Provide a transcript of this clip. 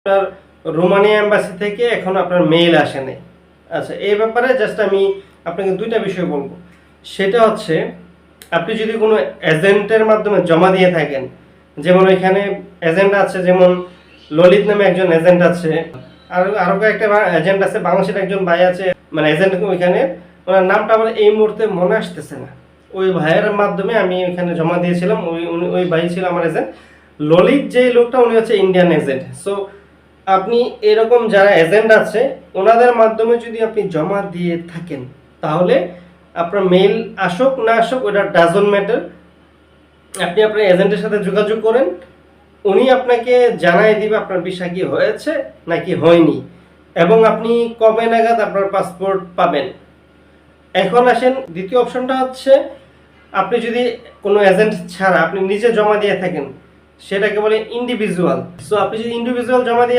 আপনার Romania embassy থেকে এখন আপনার মেইল আসেনি। আচ্ছা, এই ব্যাপারে জাস্ট আমি আপনাকে দুইটা বিষয় বলবো। সেটা হচ্ছে, আপনি যদি কোনো এজেন্টের মাধ্যমে জমা দিয়ে থাকেন, যেমন এখানে এজেন্ট আছে, যেমন ললিত নামে একজন এজেন্ট আছে, আর আরও কয়েকটা এজেন্ট আছে, বাংলাদেশের একজন ভাই আছে, মানে এজেন্ট ওইখানে, ওনার নামটা আমার এই মুহূর্তে মনে আসতেছে না। ওই ভাইয়ের মাধ্যমে আমি ওইখানে জমা দিয়েছিলাম, ওই ভাই ছিল আমার এজেন্ট। ললিত যে লোকটা, উনি হচ্ছে ইন্ডিয়ান এজেন্ট। সো আপনি এরকম যারা এজেন্ট আছে ওনাদের মাধ্যমে যদি আপনি জমা দিয়ে থাকেন, তাহলে আপনার মেইল আসুক না আসুক ওটা ডাজন্ট ম্যাটার। আপনি আপনার এজেন্টের সাথে যোগাযোগ করেন, উনি আপনাকে জানাই দিবে আপনার ভিসা কি হয়েছে নাকি হয়নি, এবং আপনি কবে নাগাদ আপনার পাসপোর্ট পাবেন। এখন আসেন, দ্বিতীয় অপশনটা হচ্ছে, আপনি যদি কোনো এজেন্ট ছাড়া আপনি নিজে জমা দিয়ে থাকেন, সেটাকে বলে ইন্ডিভিজুয়াল। সো আপনি যদি ইন্ডিভিজুয়াল জমা দিয়ে